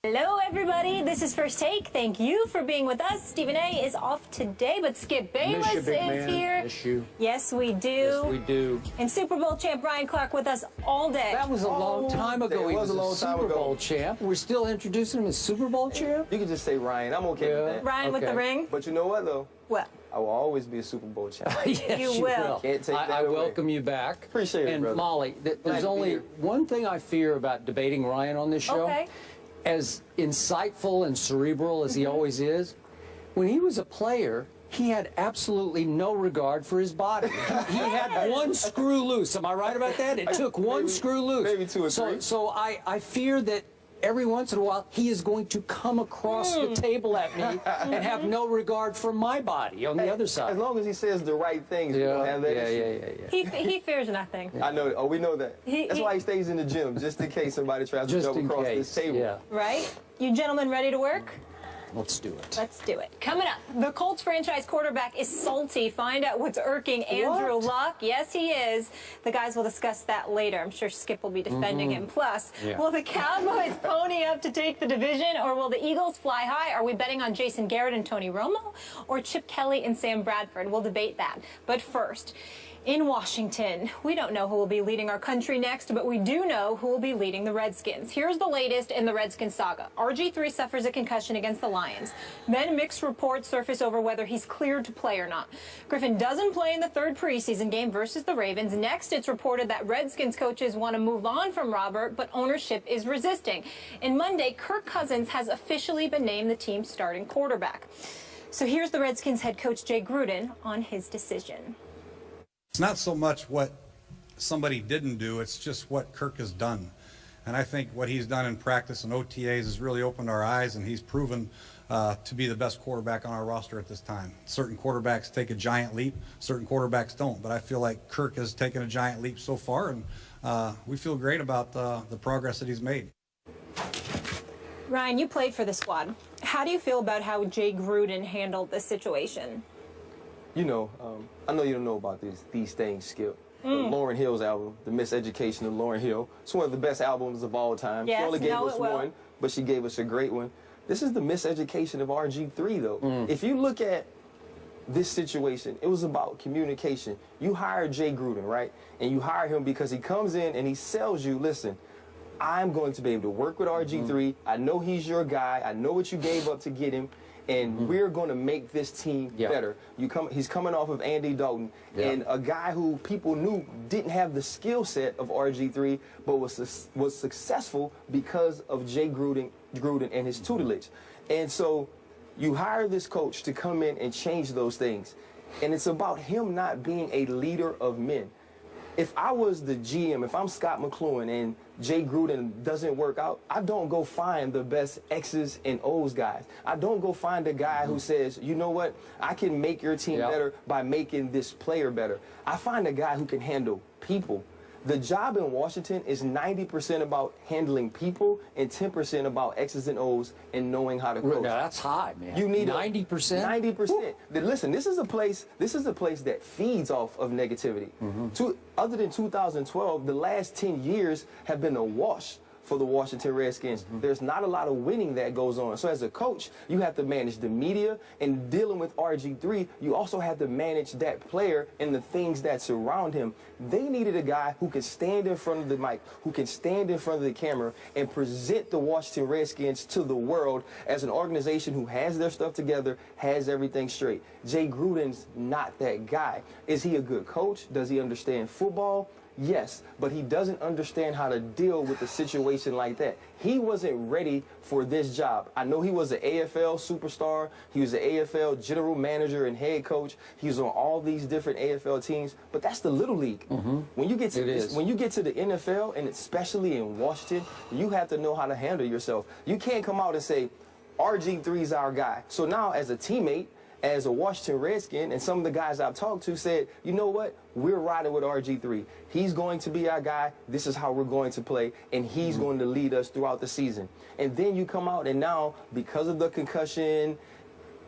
Hello, everybody. This is First Take. Thank you for being with us. Stephen A. is off today, but Skip Bayless is here. Miss you. Yes, we do. Yes, we do. And Super Bowl champ Ryan Clark with us all day. That was a long time ago. It was a long time ago. Super Bowl champ. We're still introducing him as Super Bowl champ? You can just say Ryan. I'm okay with that. Ryan with the ring. But you know what, though? What? I will always be a Super Bowl champ. Yes, You will. Can't take that I away. welcome you back. Appreciate it, and brother. Molly, there's Glad to be only here. one thing I fear about debating Ryan on this show. Okay. As insightful and cerebral as he always is, when he was a player, he had absolutely no regard for his body. He had one screw loose. Am I right about that? It took one screw loose. Maybe two or three. So I fear that every once in a while he is going to come across the table at me and have no regard for my body on the other side. As long as he says the right things, we don't have that issue. He fears nothing. I know. Oh, we know that. That's why he stays in the gym, just in case somebody tries to jump across this table. Yeah. Right? You gentlemen ready to work? Let's do it. Let's do it. Coming up, the Colts franchise quarterback is salty. Find out what's irking Andrew Luck. Yes, he is. The guys will discuss that later. I'm sure Skip will be defending him. Plus, will the Cowboys pony up to take the division, or will the Eagles fly high? Are we betting on Jason Garrett and Tony Romo, or Chip Kelly and Sam Bradford? We'll debate that. But first, in Washington, we don't know who will be leading our country next, but we do know who will be leading the Redskins. Here's the latest in the Redskins saga. RG3 suffers a concussion against the Lions. Then mixed reports surface over whether he's cleared to play or not. Griffin doesn't play in the third preseason game versus the Ravens. Next, it's reported that Redskins coaches want to move on from Robert, but ownership is resisting. And Monday, Kirk Cousins has officially been named the team's starting quarterback. So here's the Redskins head coach Jay Gruden on his decision. It's not so much what somebody didn't do, it's just what Kirk has done. And I think what he's done in practice and OTAs has really opened our eyes, and he's proven to be the best quarterback on our roster at this time. Certain quarterbacks take a giant leap, certain quarterbacks don't. But I feel like Kirk has taken a giant leap so far, and we feel great about the progress that he's made. Ryan, you played for the squad. How do you feel about how Jay Gruden handled this situation? You know, I know you don't know about these things, Skip. Lauryn Hill's album, The Miseducation of Lauryn Hill. It's one of the best albums of all time. Yes, she only gave us will. one, but she gave us a great one. This is the miseducation of RG3, though. If you look at this situation, it was about communication. You hire Jay Gruden, right? And you hire him because he comes in and he sells you, listen, I'm going to be able to work with RG3. I know he's your guy. I know what you gave up to get him. And we're going to make this team better. He's coming off of Andy Dalton, and a guy who people knew didn't have the skill set of RG3, but was successful because of Jay Gruden and his tutelage. And so you hire this coach to come in and change those things. And it's about him not being a leader of men. If I was the GM, if I'm Scott McCloughan and Jay Gruden doesn't work out, I don't go find the best X's and O's guys. I don't go find a guy who says, you know what, I can make your team better by making this player better. I find a guy who can handle people. The job in Washington is 90% about handling people and 10% about X's and O's and knowing how to coach. Now, that's high, man. You need 90%? 90%. Listen, this is a place that feeds off of negativity. Other than 2012, the last 10 years have been a wash for the Washington Redskins. There's not a lot of winning that goes on. So as a coach, you have to manage the media, and dealing with RG3, you also have to manage that player and the things that surround him. They needed a guy who can stand in front of the mic, who can stand in front of the camera and present the Washington Redskins to the world as an organization who has their stuff together, has everything straight. Jay Gruden's not that guy. Is he a good coach? Does he understand football? Yes, but he doesn't understand how to deal with a situation like that. He wasn't ready for this job. I know he was an AFL superstar. He was an AFL general manager and head coach. He was on all these different AFL teams, but that's the little league. When you get to the NFL, and especially in Washington, you have to know how to handle yourself. You can't come out and say, RG3's our guy. So now as a teammate, as a Washington Redskin, and some of the guys I've talked to said, you know what, we're riding with RG3. He's going to be our guy. This is how we're going to play, and he's going to lead us throughout the season. And then you come out, and now, because of the concussion,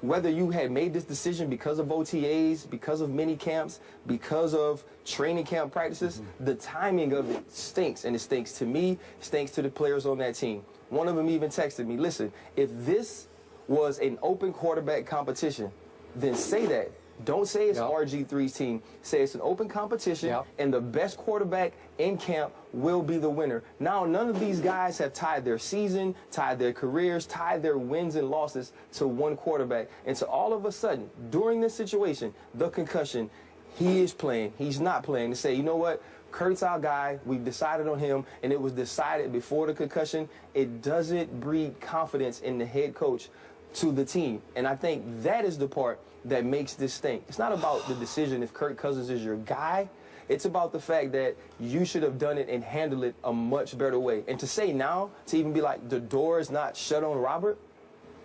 whether you had made this decision because of OTAs, because of mini camps, because of training camp practices, the timing of it stinks. And it stinks to me, it stinks to the players on that team. One of them even texted me, listen, if this was an open quarterback competition, then say that. Don't say it's RG3's team. Say it's an open competition, and the best quarterback in camp will be the winner. Now, none of these guys have tied their season, tied their careers, tied their wins and losses to one quarterback. And so all of a sudden, during this situation, the concussion, he is playing, he's not playing, to say, you know what, Kirk's our guy, we've decided on him, and it was decided before the concussion, it doesn't breed confidence in the head coach to the team. And I think that is the part that makes this stink. It's not about the decision if Kirk Cousins is your guy. It's about the fact that you should have done it and handled it a much better way. And to say now, to even be like, the door is not shut on Robert,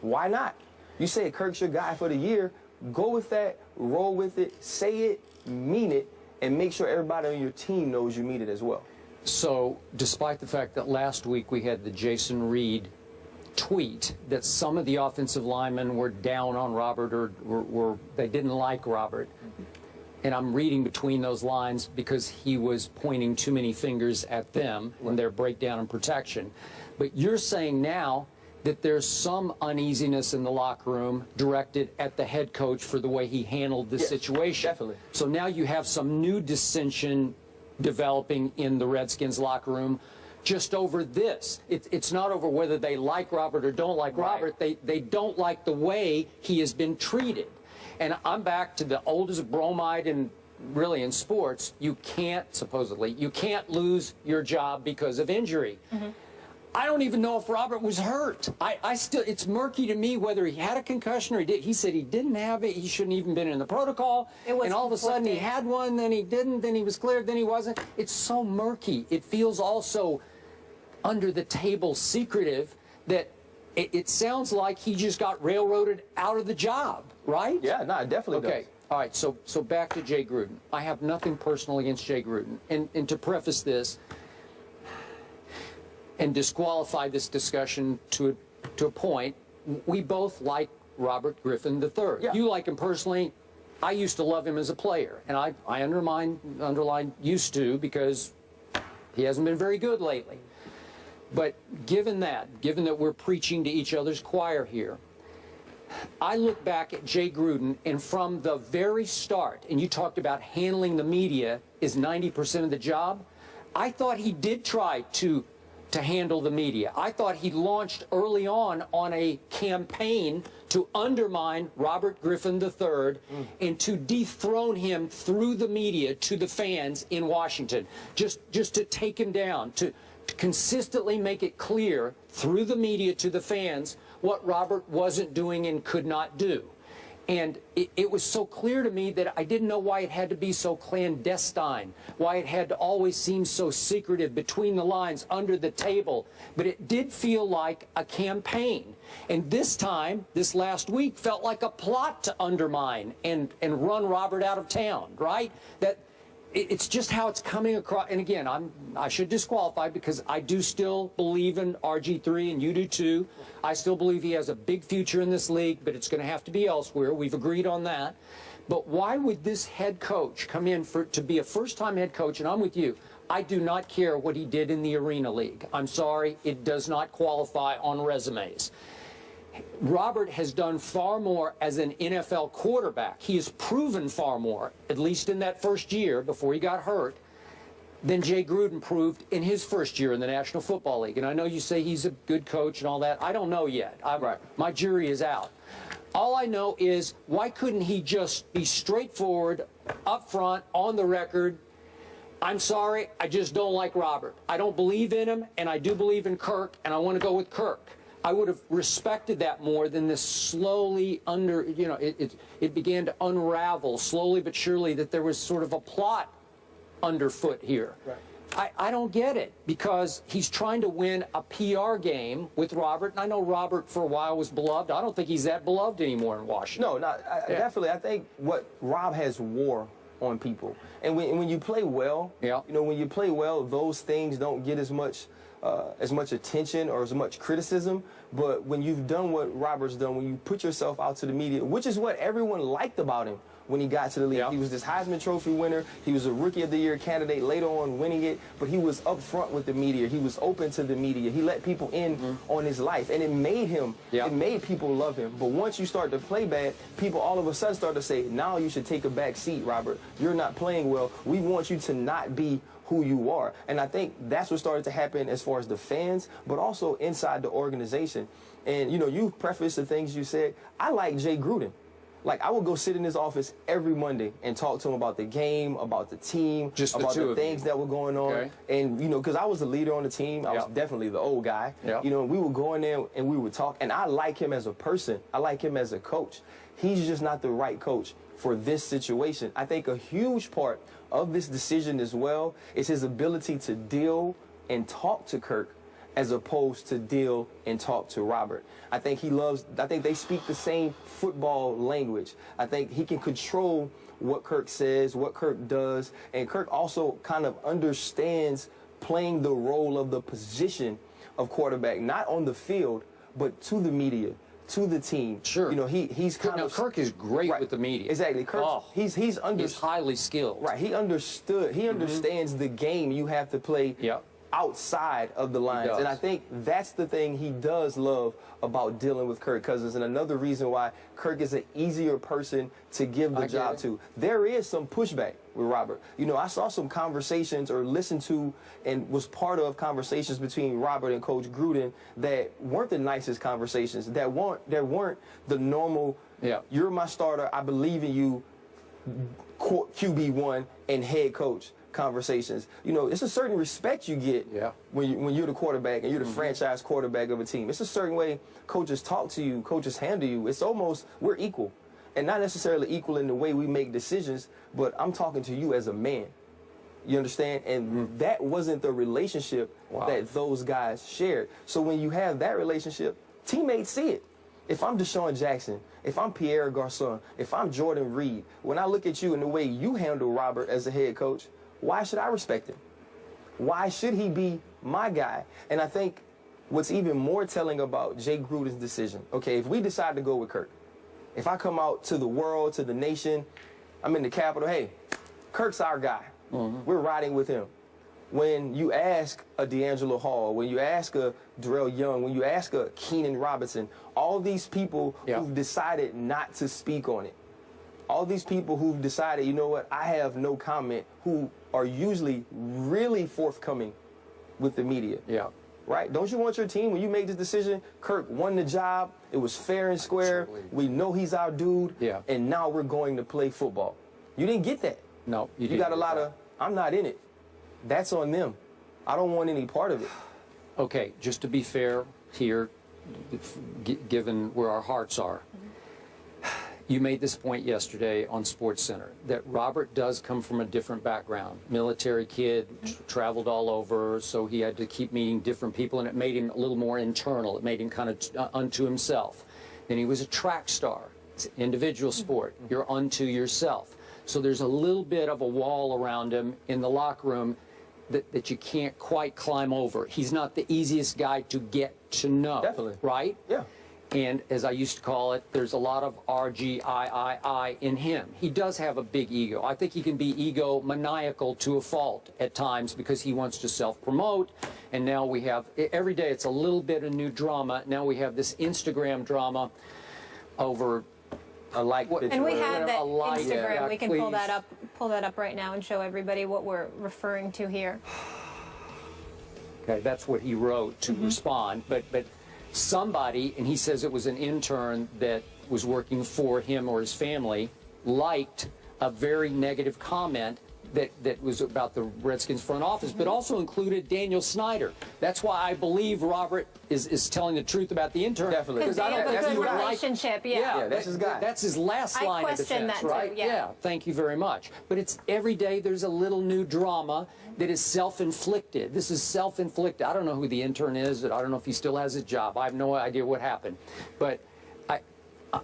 why not? You say Kirk's your guy for the year, go with that, roll with it, say it, mean it, and make sure everybody on your team knows you mean it as well. So, despite the fact that last week we had the Jason Reed tweet that some of the offensive linemen were down on Robert or they didn't like Robert, and I'm reading between those lines because he was pointing too many fingers at them in their breakdown and protection. But you're saying now that there's some uneasiness in the locker room directed at the head coach for the way he handled the situation. Definitely. So now you have some new dissension developing in the Redskins locker room just over this. It's not over whether they like Robert or don't like Robert. They don't like the way he has been treated. And I'm back to the oldest bromide in really in sports. You can't, supposedly, you can't lose your job because of injury. I don't even know if Robert was hurt. I still, it's murky to me whether he had a concussion or he did. He said he didn't have it. He shouldn't even been in the protocol. And all of a sudden he had one, then he didn't, then he was cleared, then he wasn't. It's so murky. It feels also under the table secretive that it sounds like he just got railroaded out of the job, right? Yeah, no, it definitely does. Okay. All right, so back to Jay Gruden. I have nothing personal against Jay Gruden. And to preface this and disqualify this discussion to a point, we both like Robert Griffin III. Yeah. You like him personally. I used to love him as a player, and I underline used to because he hasn't been very good lately. But given that we're preaching to each other's choir here, I look back at Jay Gruden, and from the very start, and you talked about handling the media is 90% of the job, I thought he did try to handle the media. I thought he launched early on a campaign to undermine Robert Griffin III and to dethrone him through the media to the fans in Washington, just to take him down, to consistently make it clear through the media to the fans what Robert wasn't doing and could not do. And it was so clear to me that I didn't know why it had to be so clandestine, why it had to always seem so secretive between the lines, under the table. But it did feel like a campaign. And this time, this last week, felt like a plot to undermine and run Robert out of town, right? It's just how it's coming across. And again, I should disqualify because I do still believe in RG3, and you do too. I still believe he has a big future in this league, but it's going to have to be elsewhere. We've agreed on that. But why would this head coach come in to be a first-time head coach? And I'm with you. I do not care what he did in the Arena League. I'm sorry. It does not qualify on resumes. Robert has done far more as an NFL quarterback. He has proven far more, at least in that first year before he got hurt, than Jay Gruden proved in his first year in the National Football League. And I know you say he's a good coach and all that. I don't know yet. My jury is out. All I know is, why couldn't he just be straightforward, up front, on the record? I'm sorry, I just don't like Robert. I don't believe in him, and I do believe in Kirk, and I want to go with Kirk. I would have respected that more than this slowly it began to unravel slowly but surely that there was sort of a plot underfoot here. Right. I don't get it, because he's trying to win a PR game with Robert, and I know Robert for a while was beloved. I don't think he's that beloved anymore in Washington. No, definitely. I think what Rob has wore on people, and when you play well, when you play well, those things don't get as much as much attention or as much criticism. But when you've done what Robert's done, when you put yourself out to the media, which is what everyone liked about him when he got to the league. He was this Heisman Trophy winner. He was a Rookie of the Year candidate, later on winning it. But he was up front with the media. He was open to the media. He let people in on his life. And it made him, it made people love him. But once you start to play bad, people all of a sudden start to say, now you should take a back seat, Robert. You're not playing well. We want you to not be who you are. And I think that's what started to happen as far as the fans, but also inside the organization. And, you know, you prefaced the things you said. I like Jay Gruden. Like, I would go sit in his office every Monday and talk to him about the game, about the team, about the things that were going on. Okay. And, you know, because I was the leader on the team. I was definitely the old guy. You know, we would go in there and we would talk. And I like him as a person. I like him as a coach. He's just not the right coach for this situation. I think a huge part of this decision as well is his ability to deal and talk to Kirk as opposed to deal and talk to Robert. I think they speak the same football language. I think he can control what Kirk says, what Kirk does, and Kirk also kind of understands playing the role of the position of quarterback, not on the field, but to the media, to the team. Sure. You know, he's kind of... Kirk is great with the media. Exactly. Kirk, he's highly skilled. Right. He understands the game you have to play outside of the lines. And I think that's the thing he does love about dealing with Kirk Cousins, and another reason why Kirk is an easier person to give the job to. There is some pushback with Robert. You know, I saw some conversations or listened to and was part of conversations between Robert and Coach Gruden that weren't the nicest conversations, that weren't the normal, you're my starter, I believe in you, QB1 and head coach conversations. You know, it's a certain respect you get when you're the quarterback and you're the franchise quarterback of a team. It's a certain way coaches talk to you, coaches handle you. It's almost, we're equal. And not necessarily equal in the way we make decisions, but I'm talking to you as a man. You understand? And that wasn't the relationship that those guys shared. So when you have that relationship, teammates see it. If I'm Deshaun Jackson, if I'm Pierre Garçon, if I'm Jordan Reed, when I look at you and the way you handle Robert as a head coach, why should I respect him? Why should he be my guy? And I think what's even more telling about Jay Gruden's decision, okay, if we decide to go with Kirk, if I come out to the world, to the nation, I'm in the Capitol, hey, Kirk's our guy. We're riding with him. When you ask a D'Angelo Hall, when you ask a Darrell Young, when you ask a Keenan Robinson, all these people who've decided not to speak on it, all these people who've decided, you know what, I have no comment, who are usually really forthcoming with the media. Right? Don't you want your team, when you made this decision, Kirk won the job, it was fair and square, we know he's our dude, and now we're going to play football. You didn't get that. No, you got a lot of, I'm not in it. That's on them. I don't want any part of it. Okay, just to be fair here, given where our hearts are, you made this point yesterday on SportsCenter, that Robert does come from a different background. Military kid, traveled all over, so he had to keep meeting different people, and it made him a little more internal. It made him kind of unto himself. Then he was a track star. It's an individual sport. You're unto yourself. So there's a little bit of a wall around him in the locker room that you can't quite climb over. He's not the easiest guy to get to know. Definitely. Right? Yeah. And as I used to call it, there's a lot of RGIII in him. He does have a big ego. I think he can be egomaniacal to a fault at times because he wants to self-promote. And now we have, every day it's a little bit of new drama. Now we have this Instagram drama over a like picture. And we have that Instagram. Yeah, we can pull that up right now and show everybody what we're referring to here. Okay, that's what he wrote to respond. But somebody, and he says it was an intern that was working for him or his family, liked a very negative comment that was about the Redskins front office, but also included Daniel Snyder. That's why I believe Robert is telling the truth about the intern. Definitely. Because they have a good relationship, Yeah, that's his guy. That's his last line of defense, right? Yeah, thank you very much. But it's every day there's a little new drama that is self-inflicted. This is self-inflicted. I don't know who the intern is. I don't know if he still has a job. I have no idea what happened. But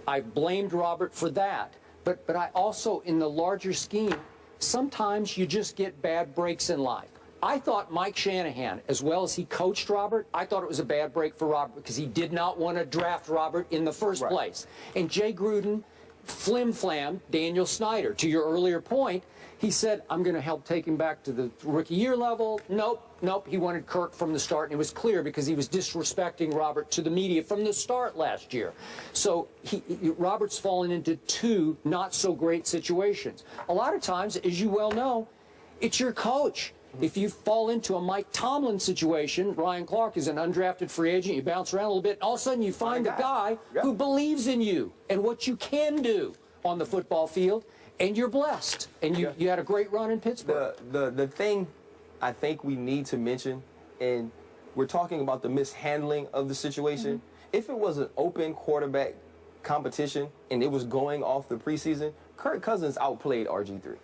I blamed Robert for that. But I also, in the larger scheme, sometimes you just get bad breaks in life. I thought Mike Shanahan, as well as he coached Robert, I thought it was a bad break for Robert because he did not want to draft Robert in the first place. And Jay Gruden flim-flam Daniel Snyder. To your earlier point, he said, I'm going to help take him back to the rookie year level. Nope. He wanted Kirk from the start, and it was clear because he was disrespecting Robert to the media from the start last year. So Robert's fallen into two not-so-great situations. A lot of times, as you well know, it's your coach. If you fall into a Mike Tomlin situation, Ryan Clark is an undrafted free agent, you bounce around a little bit, and all of a sudden you find a guy who believes in you and what you can do on the football field, and you're blessed. And you had a great run in Pittsburgh. The thing I think we need to mention, and we're talking about the mishandling of the situation, if it was an open quarterback competition and it was going off the preseason, Kirk Cousins outplayed RG3.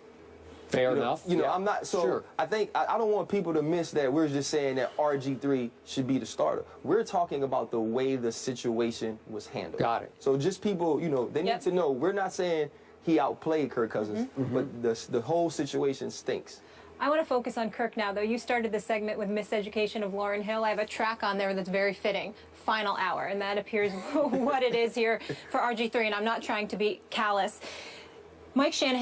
Fair enough. I'm not, so I think, I don't want people to miss that we're just saying that RG3 should be the starter. We're talking about the way the situation was handled. Got it. So just people, they need to know, we're not saying he outplayed Kirk Cousins, but the whole situation stinks. I want to focus on Kirk now, though. You started the segment with Miseducation of Lauryn Hill. I have a track on there that's very fitting, Final Hour, and that appears what it is here for RG3, and I'm not trying to be callous. Mike Shanahan